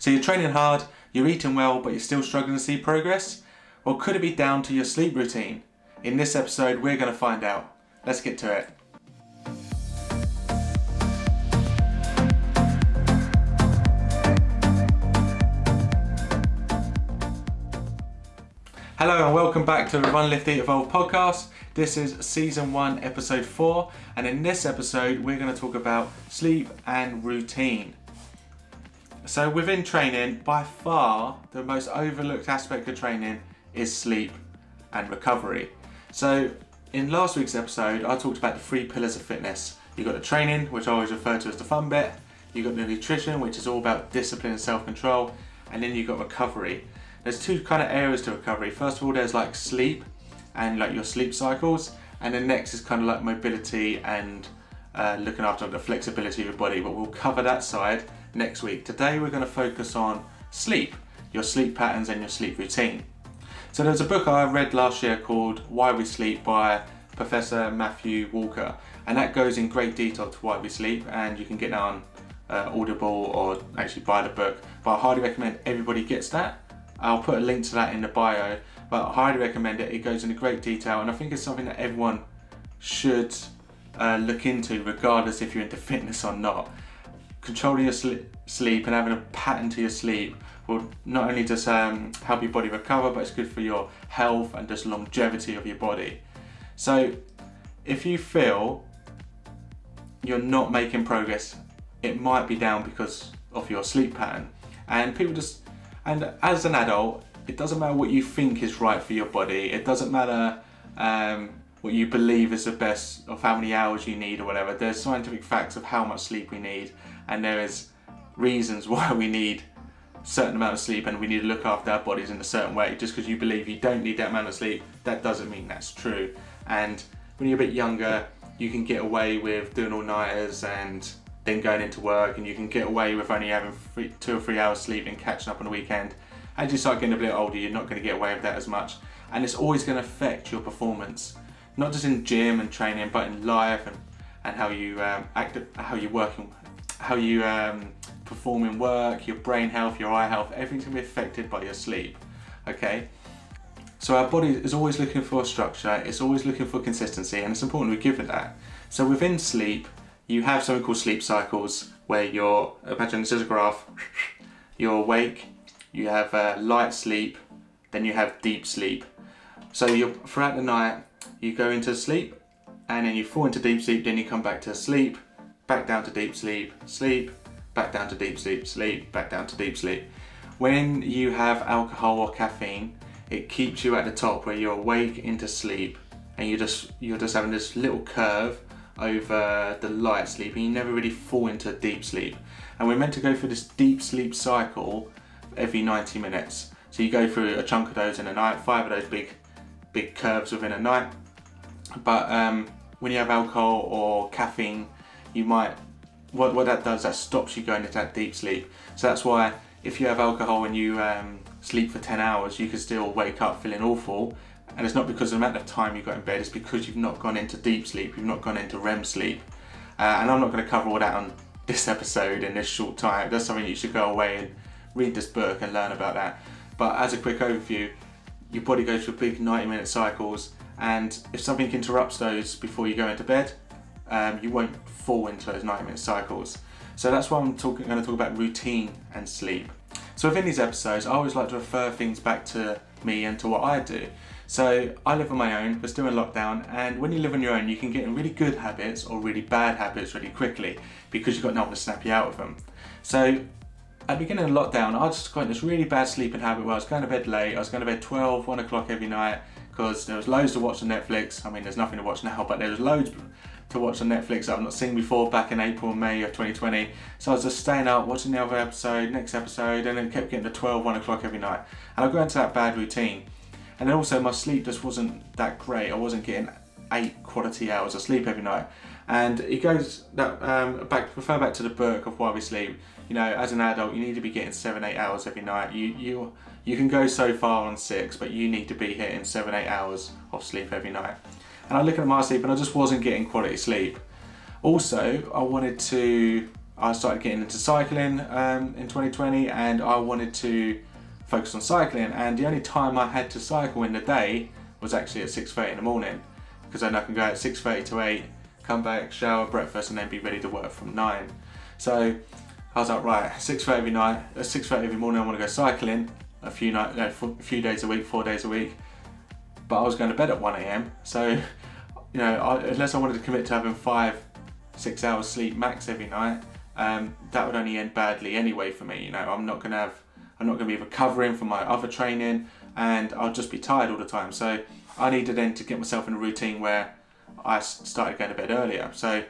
So you're training hard, you're eating well, but you're still struggling to see progress? Well, could it be down to your sleep routine? In this episode, we're going to find out. Let's get to it. Hello and welcome back to the Run, Lift, Eat, Evolve podcast. This is season 1, episode 4, and in this episode we're going to talk about sleep and routine. So within training, by far the most overlooked aspect of training is sleep and recovery. So in last week's episode I talked about the 3 pillars of fitness. You've got the training, which I always refer to as the fun bit. You've got the nutrition, which is all about discipline and self-control, and then you've got recovery. There's 2 kind of areas to recovery. First of all, there's like sleep and like your sleep cycles, and then next is kind of like mobility and looking after the flexibility of your body, but we'll cover that side next week. Today we're going to focus on sleep, your sleep patterns and your sleep routine. So there's a book I read last year called Why We Sleep by Professor Mathew, and that goes in great detail to why we sleep, and you can get that on Audible or actually buy the book, but I highly recommend everybody gets that. I'll put a link to that in the bio, but I highly recommend it. It goes into great detail, and I think it's something that everyone should look into, regardless if you're into fitness or not. Controlling your sleep and having a pattern to your sleep will not only just help your body recover, but it's good for your health and just longevity of your body. So if you feel you're not making progress, it might be down because of your sleep pattern. And as an adult, it doesn't matter what you think is right for your body. It doesn't matter what you believe is the best of how many hours you need or whatever. There's scientific facts of how much sleep we need, and there is reasons why we need a certain amount of sleep, and we need to look after our bodies in a certain way. Just because you believe you don't need that amount of sleep, that doesn't mean that's true. And when you're a bit younger, you can get away with doing all-nighters and then going into work, and you can get away with only having 2 or 3 hours sleep and catching up on the weekend. As you start getting a bit older, you're not going to get away with that as much, and it's always going to affect your performance, not just in gym and training, but in life and how you how you perform in work, your brain health, your eye health. Everything's going to be affected by your sleep. Okay, so our body is always looking for structure, it's always looking for consistency, and it's important we give it that. So within sleep, you have something called sleep cycles, where imagine this is a graph, you're awake, you have light sleep, then you have deep sleep. So throughout the night, you go into sleep, and then you fall into deep sleep, then you come back to sleep, back down to deep sleep, sleep, back down to deep sleep, sleep, back down to deep sleep. When you have alcohol or caffeine, it keeps you at the top where you're awake into sleep, and you're just having this little curve over the light sleep, and you never really fall into deep sleep. And we're meant to go through this deep sleep cycle every 90 minutes. So you go through a chunk of those in a night, 5 of those big curves within a night. But when you have alcohol or caffeine, what that does, that stops you going into that deep sleep. So that's why if you have alcohol and you sleep for 10 hours, you can still wake up feeling awful. And it's not because of the amount of time you got in bed, it's because you've not gone into deep sleep, you've not gone into REM sleep. And I'm not going to cover all that on this episode in this short time. That's something you should go away and read this book and learn about that. But as a quick overview, your body goes through big 90-minute cycles, and if something interrupts those before you go into bed, you won't fall into those 90-minute cycles. So that's why I'm going to talk about routine and sleep. So within these episodes, I always like to refer things back to me and to what I do. So I live on my own, we're still in lockdown, and when you live on your own, you can get in really good habits or really bad habits really quickly because you've got no one to snap you out of them. So at the beginning of lockdown, I just got in this really bad sleeping habit where I was going to bed late. I was going to bed 12, 1 o'clock every night, because there was loads to watch on Netflix. I mean, there's nothing to watch now, but there was loads to watch on Netflix that I've not seen before back in April and May of 2020. So I was just staying up, watching the other episode, next episode, and then kept getting to 12, 1 o'clock every night. And I got into that bad routine. And then also my sleep just wasn't that great. I wasn't getting 8 quality hours of sleep every night. And it goes that refer back to the book of Why We Sleep. You know, as an adult, you need to be getting 7-8 hours every night. You can go so far on 6, but you need to be hitting 7-8 hours of sleep every night. And I look at my sleep, and I just wasn't getting quality sleep. Also, I wanted to I started getting into cycling in 2020, and I wanted to focus on cycling, and the only time I had to cycle in the day was actually at 6:30 in the morning, because then I can go at 6:30 to 8, come back, shower, breakfast, and then be ready to work from 9. So I was like, right, 6:30 every night, at 6:30 every morning I want to go cycling a few days a week, 4 days a week, but I was going to bed at 1 AM, so unless I wanted to commit to having 5-6 hours sleep max every night, that would only end badly anyway for me. I'm not going to be recovering from my other training, and I'll just be tired all the time. So I needed then to get myself in a routine where I started going to bed earlier. So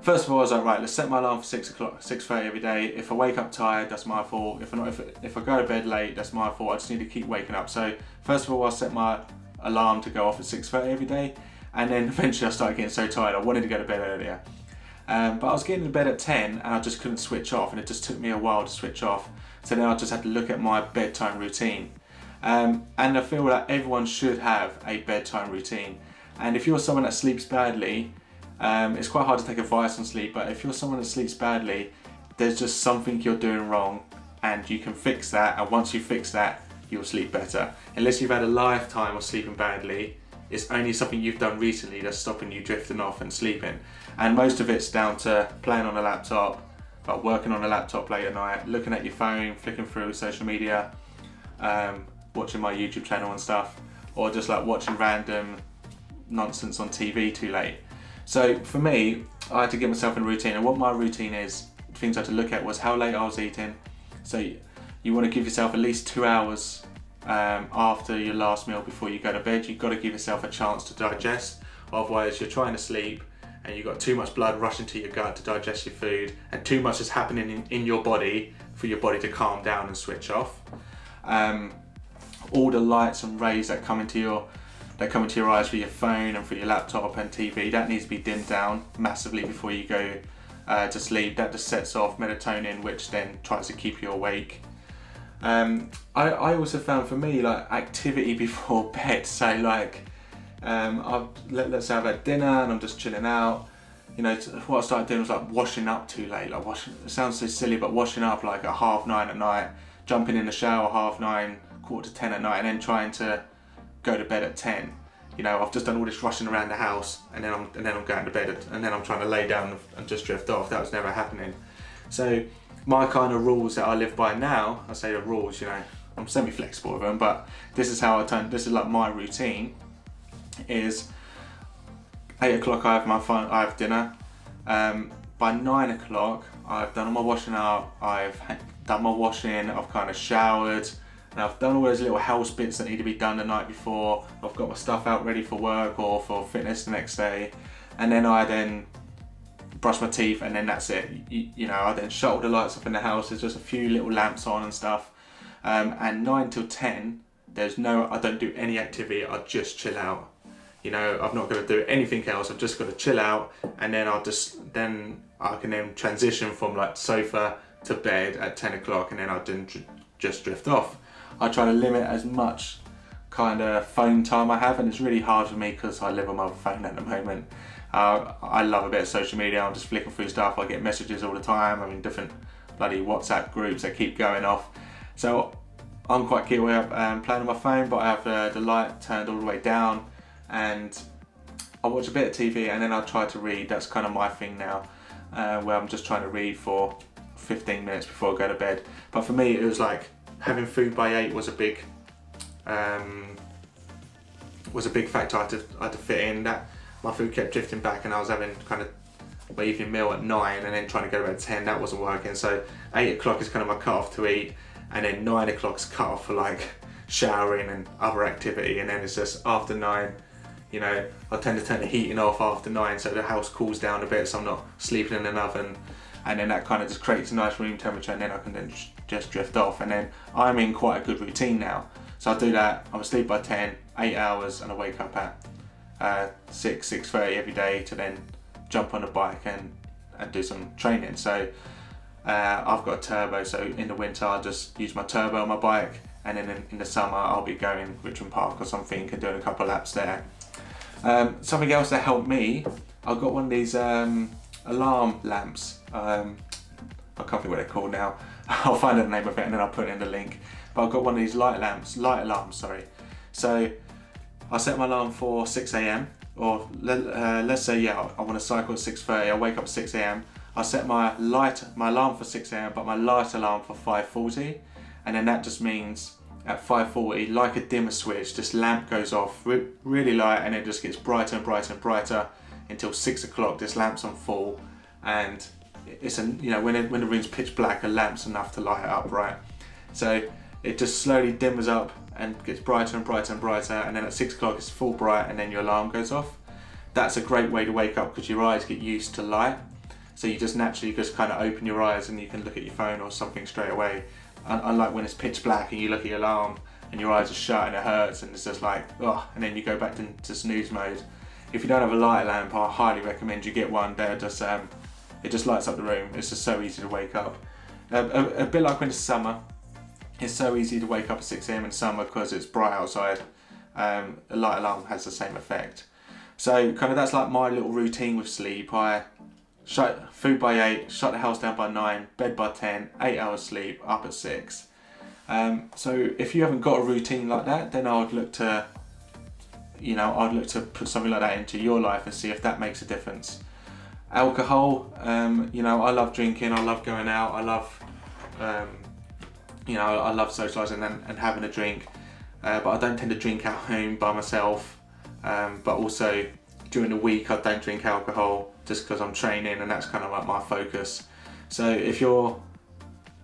first of all, I was like, right, let's set my alarm for 6:30 every day. If I wake up tired, that's my fault. If I go to bed late, that's my fault. I just need to keep waking up. So first of all, I set my alarm to go off at 6:30 every day, and then eventually I started getting so tired I wanted to go to bed earlier. But I was getting to bed at 10 and I just couldn't switch off, and it just took me a while to switch off. So then I just had to look at my bedtime routine. And I feel that everyone should have a bedtime routine. And if you're someone that sleeps badly, it's quite hard to take advice on sleep, but if you're someone that sleeps badly, there's just something you're doing wrong, and you can fix that, and once you fix that, you'll sleep better. Unless you've had a lifetime of sleeping badly, it's only something you've done recently that's stopping you drifting off and sleeping. And most of it's down to playing on a laptop, like working on a laptop late at night, looking at your phone, flicking through social media, watching my YouTube channel and stuff, or just like watching random nonsense on TV too late. So for me, I had to get myself in a routine, and what my routine is, things I had to look at was how late I was eating. So you want to give yourself at least 2 hours after your last meal before you go to bed. You've got to give yourself a chance to digest, otherwise you're trying to sleep and you've got too much blood rushing to your gut to digest your food, and too much is happening in your body for your body to calm down and switch off. All the lights and rays that come into your eyes for your phone and for your laptop and TV, that needs to be dimmed down massively before you go to sleep. That just sets off melatonin, which then tries to keep you awake. I also found, for me, like, activity before bed. So like, let's say I've had dinner and I'm just chilling out. What I started doing was like washing up too late. Like it sounds so silly, but washing up like at 9:30 at night, jumping in the shower 9:30, 9:45 at night, and then trying to go to bed at 10. I've just done all this rushing around the house, and then I'm going to bed, and then I'm trying to lay down and just drift off. That was never happening. So my kind of rules that I live by now, I say the rules, I'm semi-flexible with them, but this is how this is like my routine, is 8 o'clock I have dinner. By 9 o'clock I've done all my washing up, I've done my washing, I've kind of showered, and I've done all those little house bits that need to be done the night before. I've got my stuff out ready for work or for fitness the next day, and then I brush my teeth, and then that's it. I then shut all the lights off in the house. There's just a few little lamps on and stuff. And 9 till 10, I don't do any activity. I just chill out. I've not got to do anything else. I've just got to chill out, and then I can transition from like sofa to bed at 10 o'clock, and then I'll just drift off. I try to limit as much kind of phone time I have, and it's really hard for me because I live on my phone at the moment. I love a bit of social media. I'm just flicking through stuff. I get messages all the time. I'm in different bloody WhatsApp groups that keep going off. So I'm quite keen with playing on my phone, but I have the light turned all the way down, and I watch a bit of TV, and then I try to read. That's kind of my thing now, where I'm just trying to read for 15 minutes before I go to bed. But for me, it was like having food by 8 was a big factor I had to fit in. That my food kept drifting back, and I was having kind of my evening meal at 9 and then trying to go to bed at 10. That wasn't working. So 8 o'clock is kind of my cut off to eat, and then 9 o'clock is cut off for like showering and other activity, and then it's just after 9. I tend to turn the heating off after 9 so the house cools down a bit, so I'm not sleeping in an oven, and then that kind of just creates a nice room temperature, and then I can just drift off, and then I'm in quite a good routine now. So I do that, I'm asleep by 10, 8 hours, and I wake up at 6:30 every day to then jump on a bike and do some training. So I've got a turbo, so in the winter I'll just use my turbo on my bike, and then in the summer I'll be going Richmond Park or something and doing a couple of laps there. Something else that helped me, I've got one of these alarm lamps. I can't think what they're called now. I'll find out the name of it and then I'll put it in the link. But I've got one of these light alarms, sorry. So I set my alarm for 6 AM, or let's say, yeah, I want to cycle at 6:30, I wake up at 6 AM. I set my alarm for 6 AM, but my light alarm for 5:40. And then that just means at 5:40, like a dimmer switch, this lamp goes off really light, and it just gets brighter and brighter and brighter until 6 o'clock. This lamp's on full, and it's when the room's pitch black, a lamp's enough to light it up, right? So it just slowly dimmers up and gets brighter and brighter and brighter, and then at 6 o'clock it's full bright, and then your alarm goes off. That's a great way to wake up because your eyes get used to light. So you just naturally kind of open your eyes and you can look at your phone or something straight away. Unlike when it's pitch black and you look at your alarm and your eyes are shut and it hurts and it's just like, oh, and then you go back into snooze mode. If you don't have a light lamp, I highly recommend you get one. It just lights up the room. It's just so easy to wake up. A bit like when it's summer, it's so easy to wake up at 6 AM in summer because it's bright outside. A light alarm has the same effect. So kind of that's like my little routine with sleep. I shut food by 8, shut the house down by 9, bed by 10, 8 hours sleep, up at 6. So if you haven't got a routine like that, then I would look to, put something like that into your life and see if that makes a difference. Alcohol, I love drinking, I love going out, I love, I love socialising and having a drink, but I don't tend to drink at home by myself, but also during the week I don't drink alcohol just because I'm training and that's kind of like my focus. So if you're,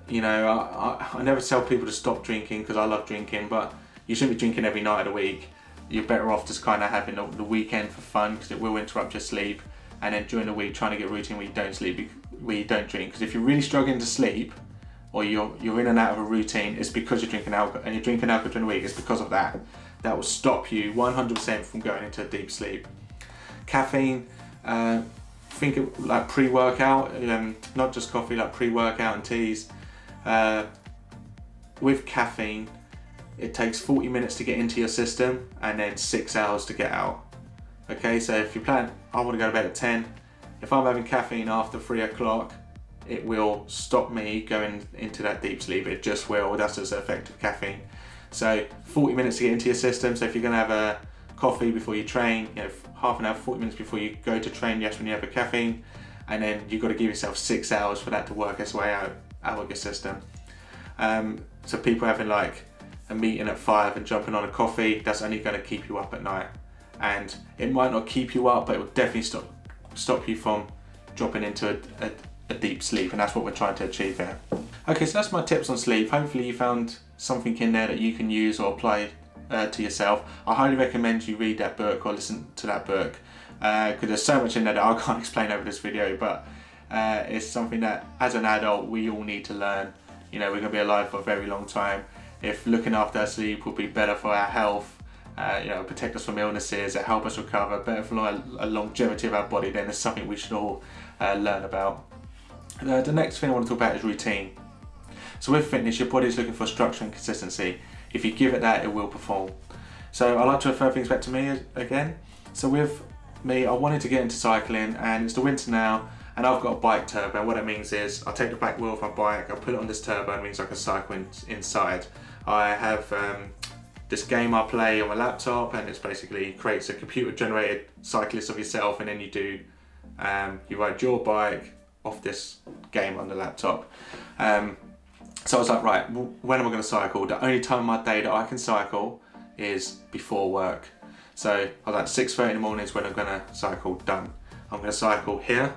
I never tell people to stop drinking because I love drinking, but you shouldn't be drinking every night of the week. You're better off just kind of having the weekend for fun because it will interrupt your sleep, and then during the week trying to get a routine where you don't sleep, where you don't drink. Because if you're really struggling to sleep or you're in and out of a routine, it's because you're drinking alcohol, and you're drinking alcohol during the week, it's because of that. That will stop you 100% from going into a deep sleep. Caffeine, think of like pre-workout, not just coffee, like pre-workout and teas. With caffeine, it takes 40 minutes to get into your system and then 6 hours to get out. Okay, so if you plan, I want to go to bed at 10, if I'm having caffeine after 3 o'clock, it will stop me going into that deep sleep. It just will. That's just the effect of caffeine. So 40 minutes to get into your system. So if you're going to have a coffee before you train, half an hour, 40 minutes before you go to train, yes, when you have a caffeine, and then you've got to give yourself 6 hours for that to work its way out of your system. So people having like a meeting at 5 and jumping on a coffee, that's only going to keep you up at night. And it might not keep you up, but it will definitely stop you from dropping into a deep sleep, and that's what we're trying to achieve here. Okay, so that's my tips on sleep. Hopefully you found something in there that you can use or apply to yourself. I highly recommend you read that book or listen to that book because there's so much in there that I can't explain over this video, but it's something that as an adult we all need to learn. We're going to be alive for a very long time. If looking after our sleep will be better for our health, protect us from illnesses, it help us recover, better for a longevity of our body, then it's something we should all learn about. The next thing I want to talk about is routine. So with fitness, your body is looking for structure and consistency. If you give it that, it will perform. So I like to refer things back to me again. So with me, I wanted to get into cycling, and it's the winter now, and I've got a bike turbo. What it means is I take the back wheel of my bike, I put it on this turbo, and it means I can cycle inside. I have this game I play on my laptop, and it's basically creates a computer generated cyclist of yourself, and then you ride your bike off this game on the laptop. So I was like, right, when am I going to cycle? The only time of my day that I can cycle is before work. So I was like, 6:30 in the morning is when I'm going to cycle, done. I'm going to cycle here,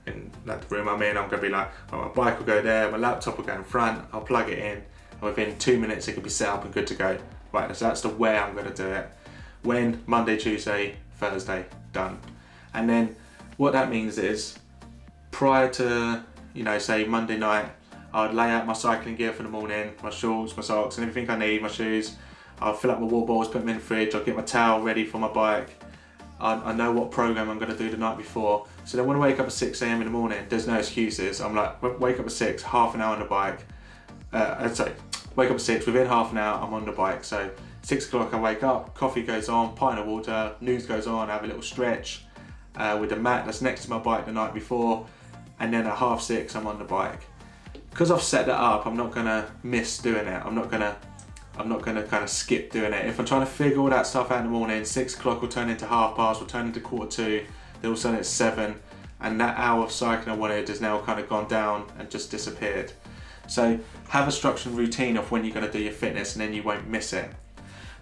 in like the room I'm in. I'm going to be like, well, my bike will go there, my laptop will go in front, I'll plug it in, and within 2 minutes it can be set up and good to go. Right, so that's the way I'm going to do it. When? Monday, Tuesday, Thursday, done. And then what that means is, prior to, say Monday night, I'd lay out my cycling gear for the morning, my shorts, my socks, and everything I need, my shoes. I'll fill up my water bottles, put them in the fridge, I'll get my towel ready for my bike. I know what program I'm going to do the night before. So then when I wake up at 6 AM in the morning, there's no excuses. I'm like, wake up at 6, half an hour on the bike. Wake up at 6, within half an hour I'm on the bike. So 6 o'clock I wake up, coffee goes on, pint of water, news goes on, I have a little stretch with the mat that's next to my bike the night before, and then at 6:30 I'm on the bike. because I've set that up, I'm not gonna miss doing it. I'm not gonna kind of skip doing it. If I'm trying to figure all that stuff out in the morning, 6 o'clock will turn into 2:30, will turn into 1:45, then all of a sudden it's 7, and that hour of cycling I wanted has now kind of gone down and just disappeared. So have a structured routine of when you're going to do your fitness, and then you won't miss it.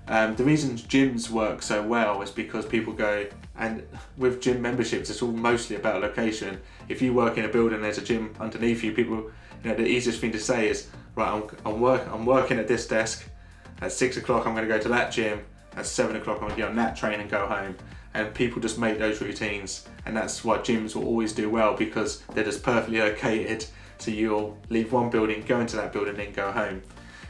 The reason gyms work so well is because people go, and with gym memberships, it's all mostly about location. If you work in a building, there's a gym underneath you. People, the easiest thing to say is, right, I'm working at this desk. At 6 o'clock, I'm going to go to that gym. At 7 o'clock, I'm going to get on that train and go home. And people just make those routines, and that's why gyms will always do well, because they're just perfectly located. So you'll leave one building, go into that building, then go home.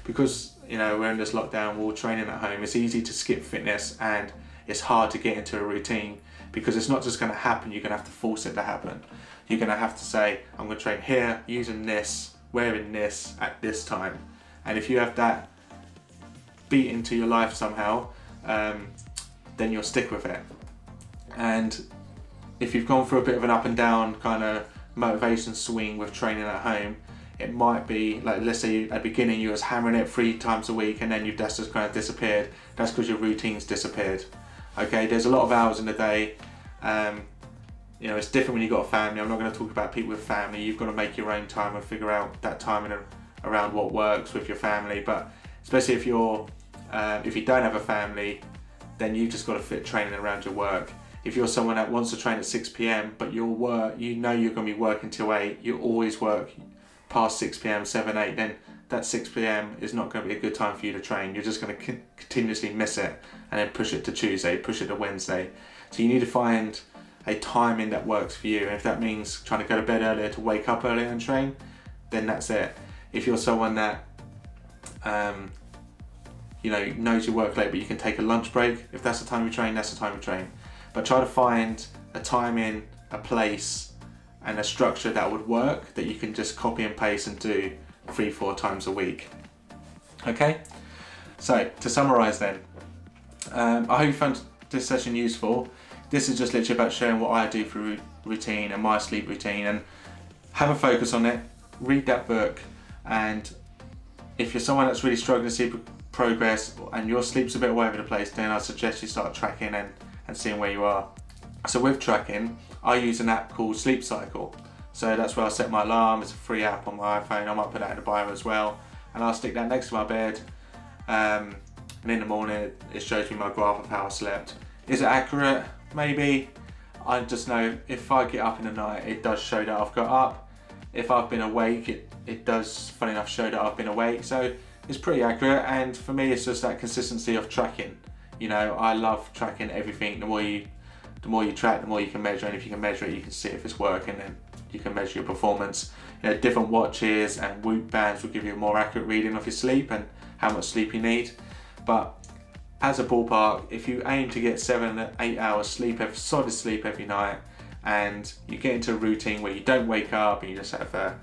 Because we're in this lockdown, we're all training at home. It's easy to skip fitness, and it's hard to get into a routine, because it's not just going to happen. You're going to have to force it to happen. You're going to have to say, I'm going to train here, using this, wearing this at this time. And if you have that beat into your life somehow, then you'll stick with it. And if you've gone through a bit of an up and down kind of motivation swing with training at home, it might be like, let's say at the beginning you was hammering it 3 times a week, and then that's just kind of disappeared. That's because your routine's disappeared. Okay, there's a lot of hours in the day. It's different when you've got a family. I'm not going to talk about people with family. You've got to make your own time and figure out that time around what works with your family. But especially if you don't have a family, then you've just got to fit training around your work. If you're someone that wants to train at 6 p.m, but you're going to be working till 8, you always work past 6 p.m, 7, 8, then that 6 p.m. is not going to be a good time for you to train. You're just going to continuously miss it, and then push it to Tuesday, push it to Wednesday. So you need to find a timing that works for you. And if that means trying to go to bed earlier to wake up earlier and train, then that's it. If you're someone that knows you work late, but you can take a lunch break, if that's the time you train, that's the time you train. But try to find a timing, a place, and a structure that would work, that you can just copy and paste and do 3-4 times a week. Okay, so to summarize then, I hope you found this session useful. This is just literally about sharing what I do for routine and my sleep routine, and have a focus on it. Read that book, and if you're someone that's really struggling to see progress and your sleep's a bit all over the place, then I suggest you start tracking and seeing where you are. So with tracking, I use an app called Sleep Cycle. So that's where I set my alarm. It's a free app on my iPhone. I might put that in the bio as well, and I'll stick that next to my bed, and in the morning it shows me my graph of how I slept. Is it accurate? Maybe. I just know if I get up in the night, it does show that I've got up. If I've been awake, it does, funny enough, show that I've been awake. So it's pretty accurate, and for me it's just that consistency of tracking. I love tracking everything. The more you track, the more you can measure, and if you can measure it, you can see if it's working, and you can measure your performance. Different watches and Whoop bands will give you a more accurate reading of your sleep and how much sleep you need. But as a ballpark, if you aim to get 7 to 8 hours sleep, solid sleep every night, and you get into a routine where you don't wake up and you just have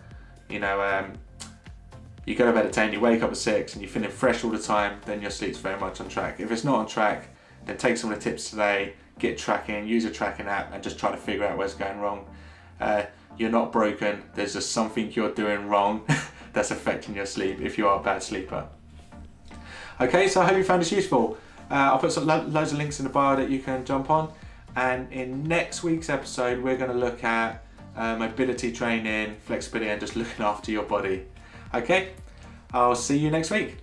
you go to bed at 10, you wake up at 6, and you're feeling fresh all the time, then your sleep's very much on track. If it's not on track, then take some of the tips today, get tracking, use a tracking app, and just try to figure out where's going wrong. You're not broken, there's just something you're doing wrong that's affecting your sleep if you are a bad sleeper. Okay, so I hope you found this useful. I'll put loads of links in the bio that you can jump on, and in next week's episode we're going to look at mobility training, flexibility, and just looking after your body. Okay, I'll see you next week.